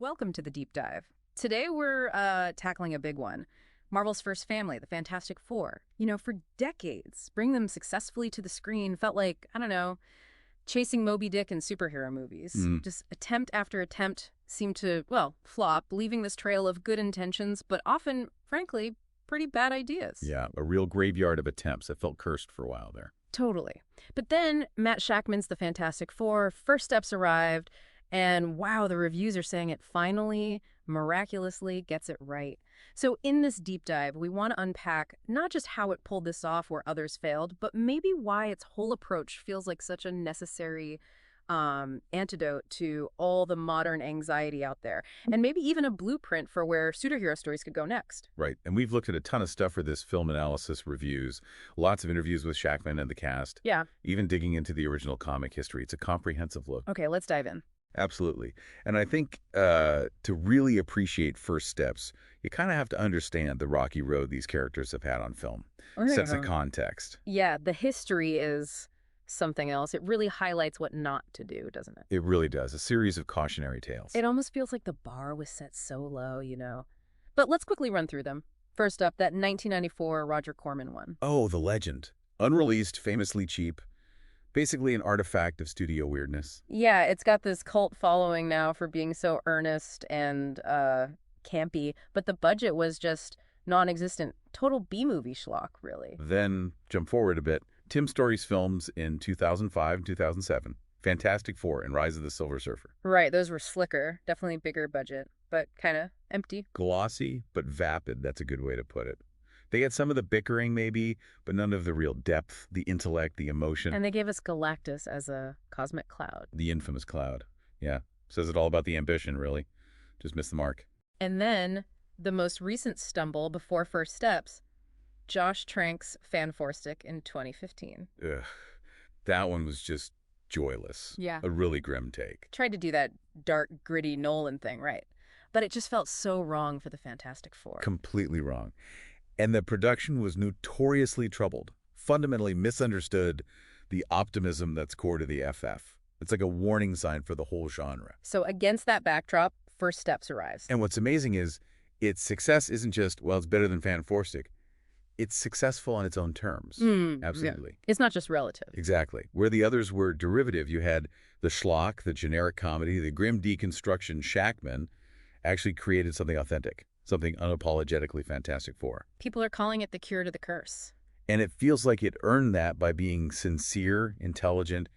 Welcome to the deep dive. Today we're tackling a big one. Marvel's first family, the Fantastic Four. For decades, bring them successfully to the screen felt like, I don't know, chasing Moby Dick in superhero movies. Just attempt after attempt seemed to, well, flop, leaving this trail of good intentions, but often, frankly, pretty bad ideas. Yeah, a real graveyard of attempts. It felt cursed for a while there. Totally. But then Matt Shakman's The Fantastic Four, First Steps arrived, and wow, the reviews are saying it finally, miraculously gets it right. So in this deep dive, we want to unpack not just how it pulled this off where others failed, but maybe why its whole approach feels like such a necessary antidote to all the modern anxiety out there, and maybe even a blueprint for where superhero stories could go next. Right, and we've looked at a ton of stuff for this film analysis reviews, lots of interviews with Shakman and the cast. Yeah. Even digging into the original comic history. It's a comprehensive look. Okay, let's dive in. Absolutely. And I think to really appreciate First Steps, you kind of have to understand the rocky road these characters have had on film. Sets of context. Yeah, the history is something else. It really highlights what not to do, doesn't it? It really does. A series of cautionary tales. It almost feels like the bar was set so low, But let's quickly run through them. First up, that 1994 Roger Corman one. Oh, the legend. Unreleased, famously cheap. Basically an artifact of studio weirdness. Yeah, it's got this cult following now for being so earnest and campy, but the budget was just non-existent. Total B-movie schlock, really. Then, jump forward a bit, Tim Story's films in 2005 and 2007. Fantastic Four and Rise of the Silver Surfer. Right, those were slicker, definitely bigger budget, but kind of empty. Glossy, but vapid, that's a good way to put it. They had some of the bickering, maybe, but none of the real depth, the intellect, the emotion. And they gave us Galactus as a cosmic cloud. The infamous cloud. Yeah. Says it all about the ambition, really. Just missed the mark. And then, the most recent stumble before First Steps, Josh Trank's Fan Stick in 2015. Ugh. That one was just joyless. Yeah. A really grim take. Tried to do that dark, gritty Nolan thing, right? But it just felt so wrong for the Fantastic Four. Completely wrong. And the production was notoriously troubled, fundamentally misunderstood the optimism that's core to the FF. It's like a warning sign for the whole genre. So against that backdrop, First Steps arrives. And what's amazing is its success isn't just, well, it's better than Fan Stick. It's successful on its own terms. Absolutely. Yeah. It's not just relative. Exactly. Where the others were derivative, you had the schlock, the generic comedy, the grim deconstruction. Shakman actually created something authentic. Something unapologetically Fantastic Four. People are calling it the cure to the curse. And it feels like it earned that by being sincere, intelligent,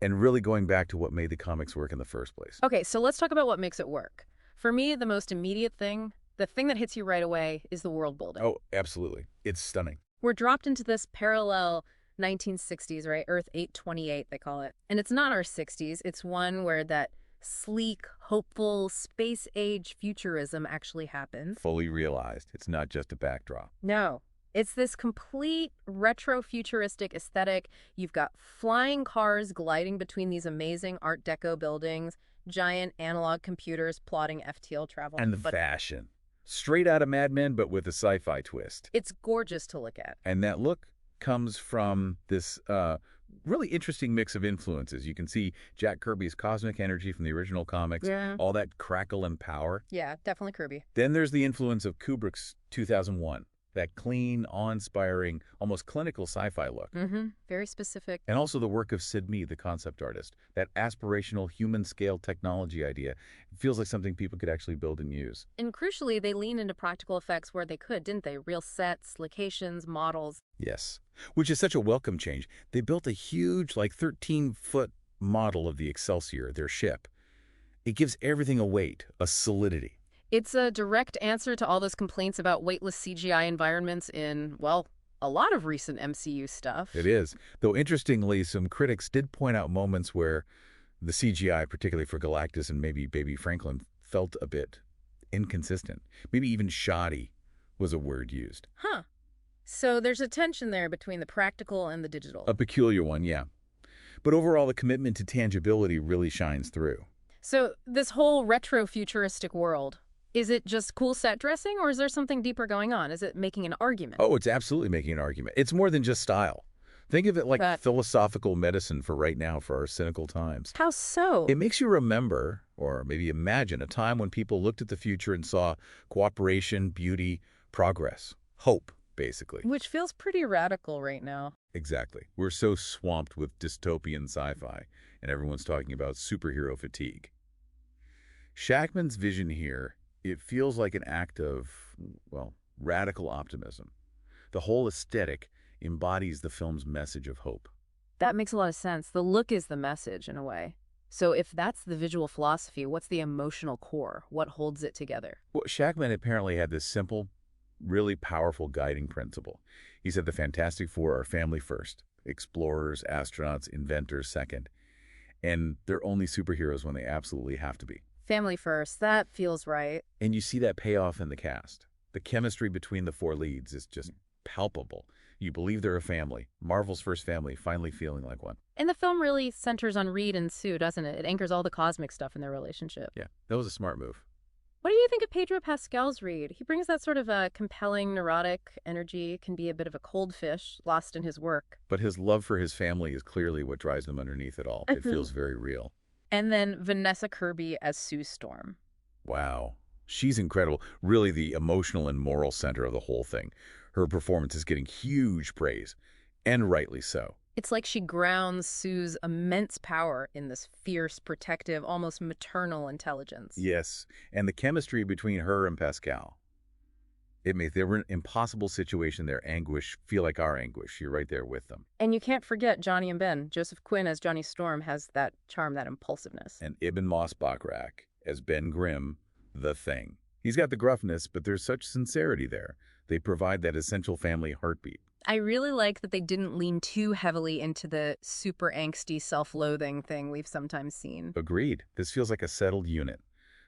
and really going back to what made the comics work in the first place. Okay, so let's talk about what makes it work. For me, the most immediate thing, the thing that hits you right away, is the world building. Oh, absolutely. It's stunning. We're dropped into this parallel 1960s, right? Earth 828, they call it. And it's not our 60s. It's one where that sleek, hopeful, space-age futurism actually happens. Fully realized. It's not just a backdrop. No. It's this complete retro-futuristic aesthetic. You've got flying cars gliding between these amazing Art Deco buildings, giant analog computers plotting FTL travel. And the fashion. Straight out of Mad Men, but with a sci-fi twist. It's gorgeous to look at. And that look comes from this really interesting mix of influences. You can see Jack Kirby's cosmic energy from the original comics, all that crackle and power. Yeah, definitely Kirby. Then there's the influence of Kubrick's 2001, that clean, awe-inspiring, almost clinical sci-fi look. Very specific. And also the work of Sid Mead, the concept artist, that aspirational human-scale technology idea. It feels like something people could actually build and use. And crucially, they lean into practical effects where they could, didn't they? Real sets, locations, models. Yes, which is such a welcome change. They built a huge, like 13-foot model of the Excelsior, their ship. It gives everything a weight, a solidity. It's a direct answer to all those complaints about weightless CGI environments in, well, a lot of recent MCU stuff. It is. Though interestingly, some critics did point out moments where the CGI, particularly for Galactus and maybe Baby Franklin, felt a bit inconsistent. Maybe even shoddy was a word used. Huh. So there's a tension there between the practical and the digital. A peculiar one, yeah. But overall, the commitment to tangibility really shines through. So this whole retro-futuristic world, is it just cool set dressing, or is there something deeper going on? Is it making an argument? Oh, it's absolutely making an argument. It's more than just style. Think of it like But philosophical medicine for right now, for our cynical times. how so? It makes you remember, or maybe imagine, a time when people looked at the future and saw cooperation, beauty, progress, hope, basically. Which feels pretty radical right now. Exactly. We're so swamped with dystopian sci-fi, and everyone's talking about superhero fatigue. Shakman's vision here, it feels like an act of, well, radical optimism. The whole aesthetic embodies the film's message of hope. That makes a lot of sense. The look is the message in a way. So if that's the visual philosophy, what's the emotional core? What holds it together? Well, Shakman apparently had this simple, really powerful guiding principle. He said the Fantastic Four are family first, explorers, astronauts, inventors second, and they're only superheroes when they absolutely have to be. Family first. That feels right. And you see that payoff in the cast. The chemistry between the four leads is just palpable. You believe they're a family. Marvel's first family, finally feeling like one. And the film really centers on Reed and Sue, doesn't it? It anchors all the cosmic stuff in their relationship. Yeah, that was a smart move. What do you think of Pedro Pascal's Reed? He brings that sort of a compelling, neurotic energy, can be a bit of a cold fish, lost in his work. But his love for his family is clearly what drives him underneath it all. It feels very real. And then Vanessa Kirby as Sue Storm. Wow. She's incredible. Really the emotional and moral center of the whole thing. Her performance is getting huge praise, and rightly so. It's like she grounds Sue's immense power in this fierce, protective, almost maternal intelligence. Yes, and the chemistry between her and Pascal. It made they were in an impossible situation, their anguish feel like our anguish. You're right there with them. And you can't forget Johnny and Ben. Joseph Quinn as Johnny Storm has that charm, that impulsiveness. And Ibn Moss-Bachrach as Ben Grimm, the Thing. He's got the gruffness, but there's such sincerity there. They provide that essential family heartbeat. I really like that they didn't lean too heavily into the super angsty self-loathing thing we've sometimes seen. Agreed. This feels like a settled unit.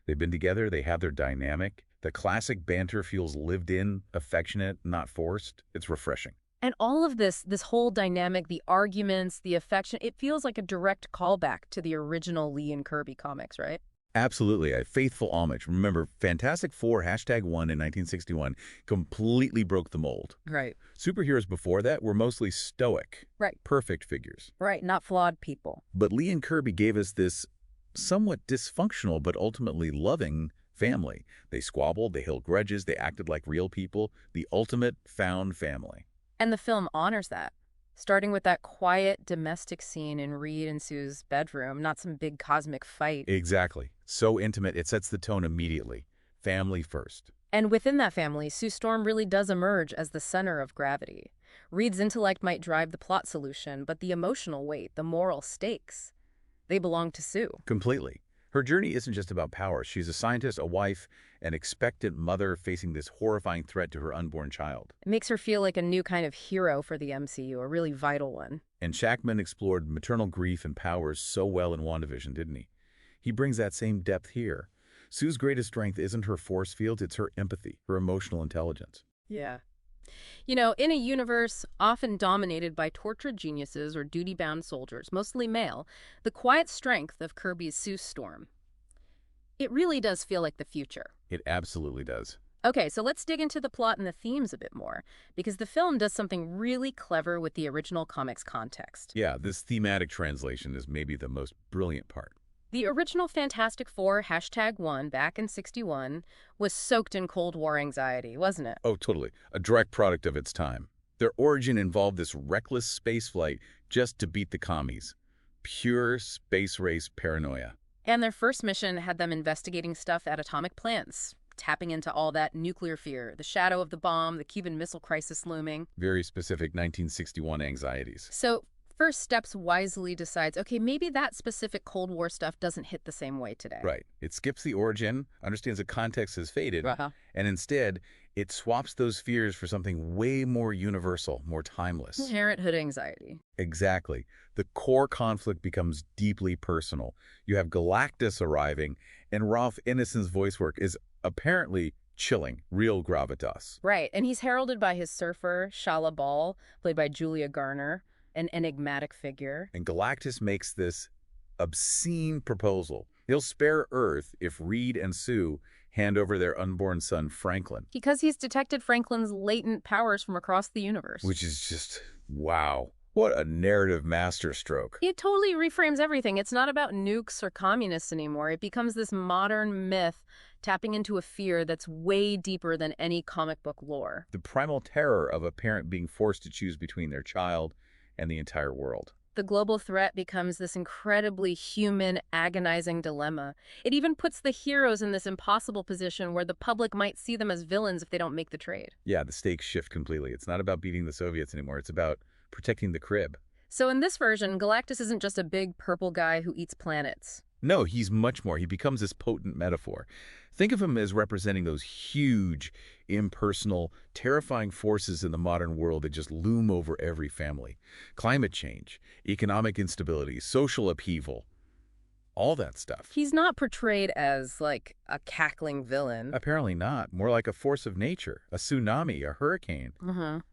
They've been together, they have their dynamic. The classic banter feels lived in, affectionate, not forced. It's refreshing. And all of this whole dynamic, the arguments, the affection, it feels like a direct callback to the original Lee and Kirby comics, right? Absolutely, a faithful homage. Remember, Fantastic Four #1 in 1961 completely broke the mold. Right. Superheroes before that were mostly stoic, Right. perfect figures. Right, not flawed people. But Lee and Kirby gave us this somewhat dysfunctional but ultimately loving family. They squabbled, they held grudges, they acted like real people, the ultimate found family. And the film honors that. Starting with that quiet domestic scene in Reed and Sue's bedroom, not some big cosmic fight. Exactly. So intimate, it sets the tone immediately. Family first. And within that family, Sue Storm really does emerge as the center of gravity. Reed's intellect might drive the plot solution, but the emotional weight, the moral stakes, they belong to Sue. Completely. Her journey isn't just about power. She's a scientist, a wife, an expectant mother facing this horrifying threat to her unborn child. It makes her feel like a new kind of hero for the MCU, a really vital one. And Shakman explored maternal grief and powers so well in WandaVision, didn't he? He brings that same depth here. Sue's greatest strength isn't her force field, it's her empathy, her emotional intelligence. Yeah. You know, in a universe often dominated by tortured geniuses or duty-bound soldiers, mostly male, the quiet strength of Kirby's Sue Storm, it really does feel like the future. It absolutely does. Okay, so let's dig into the plot and the themes a bit more, because the film does something really clever with the original comics context. Yeah, this thematic translation is maybe the most brilliant part. The original Fantastic Four #1 back in '61 was soaked in Cold War anxiety, wasn't it? Oh, totally. A direct product of its time. Their origin involved this reckless spaceflight just to beat the commies. Pure space race paranoia. And their first mission had them investigating stuff at atomic plants, tapping into all that nuclear fear, the shadow of the bomb, the Cuban Missile Crisis looming. Very specific 1961 anxieties. So First Steps wisely decides, okay, maybe that specific Cold War stuff doesn't hit the same way today. Right. It skips the origin, understands the context has faded, Uh-huh. and instead, it swaps those fears for something way more universal, more timeless. Parenthood anxiety. Exactly. The core conflict becomes deeply personal. You have Galactus arriving, and Ralph Ineson's voice work is apparently chilling, real gravitas. Right, and he's heralded by his surfer, Shala Ball, played by Julia Garner, an enigmatic figure. And Galactus makes this obscene proposal. He'll spare Earth if Reed and Sue hand over their unborn son, Franklin. Because he's detected Franklin's latent powers from across the universe. Which is just, wow. What a narrative masterstroke. It totally reframes everything. It's not about nukes or communists anymore. It becomes this modern myth tapping into a fear that's way deeper than any comic book lore. The primal terror of a parent being forced to choose between their child and the entire world. The global threat becomes this incredibly human, agonizing dilemma. It even puts the heroes in this impossible position where the public might see them as villains if they don't make the trade. Yeah, the stakes shift completely. It's not about beating the Soviets anymore. It's about protecting the crib. So in this version, Galactus isn't just a big purple guy who eats planets. No, he's much more. He becomes this potent metaphor. Think of him as representing those huge, impersonal, terrifying forces in the modern world that just loom over every family. Climate change, economic instability, social upheaval, all that stuff. He's not portrayed as, like, a cackling villain. Apparently not. More like a force of nature, a tsunami, a hurricane,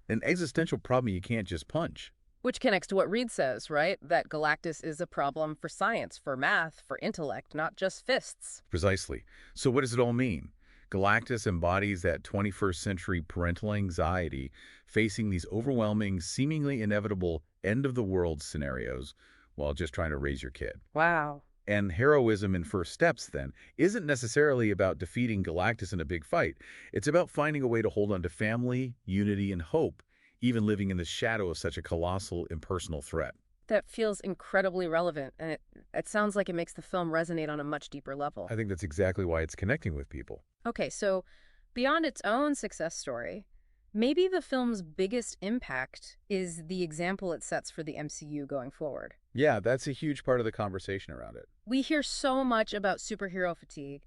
an existential problem you can't just punch. Which connects to what Reed says, right? That Galactus is a problem for science, for math, for intellect, not just fists. Precisely. So what does it all mean? Galactus embodies that 21st century parental anxiety facing these overwhelming, seemingly inevitable end-of-the-world scenarios while just trying to raise your kid. Wow. And heroism in First Steps, then, isn't necessarily about defeating Galactus in a big fight. It's about finding a way to hold on to family, unity, and hope, even living in the shadow of such a colossal, impersonal threat. That feels incredibly relevant, and it sounds like it makes the film resonate on a much deeper level. I think that's exactly why it's connecting with people. Okay, so beyond its own success story, maybe the film's biggest impact is the example it sets for the MCU going forward. Yeah, that's a huge part of the conversation around it. We hear so much about superhero fatigue.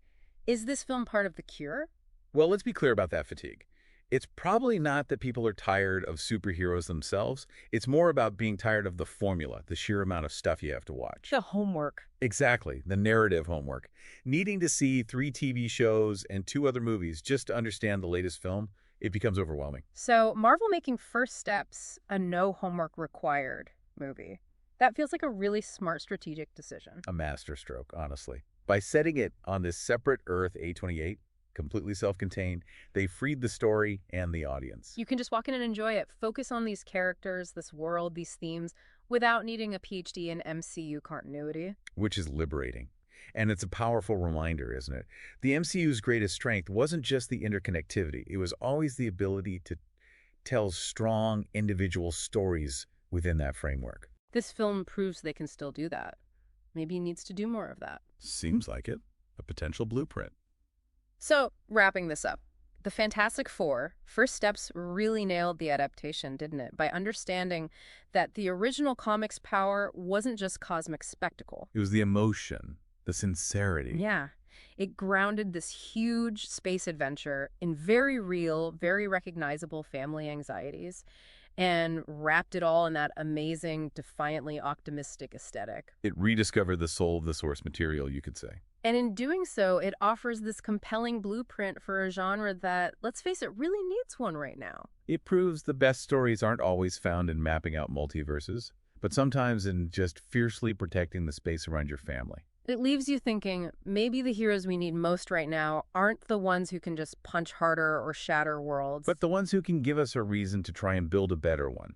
Is this film part of the cure? Well, let's be clear about that fatigue. It's probably not that people are tired of superheroes themselves. It's more about being tired of the formula, the sheer amount of stuff you have to watch. The homework. Exactly, the narrative homework. Needing to see 3 TV shows and 2 other movies just to understand the latest film, it becomes overwhelming. So Marvel making First Steps a no homework required movie. That feels like a really smart strategic decision. A masterstroke, honestly. By setting it on this separate Earth A28, completely self-contained, they freed the story and the audience. You can just walk in and enjoy it. Focus on these characters, this world, these themes, without needing a PhD in MCU continuity. Which is liberating. And it's a powerful reminder, isn't it? The MCU's greatest strength wasn't just the interconnectivity. It was always the ability to tell strong individual stories within that framework. This film proves they can still do that. Maybe it needs to do more of that. Seems like it. A potential blueprint. So, wrapping this up, the Fantastic Four, First Steps really nailed the adaptation, didn't it? By understanding that the original comics' power wasn't just cosmic spectacle. It was the emotion, the sincerity. Yeah. It grounded this huge space adventure in very real, very recognizable family anxieties and wrapped it all in that amazing, defiantly optimistic aesthetic. It rediscovered the soul of the source material, you could say. And in doing so, it offers this compelling blueprint for a genre that, let's face it, really needs one right now. It proves the best stories aren't always found in mapping out multiverses, but sometimes in just fiercely protecting the space around your family. It leaves you thinking, maybe the heroes we need most right now aren't the ones who can just punch harder or shatter worlds. But the ones who can give us a reason to try and build a better one.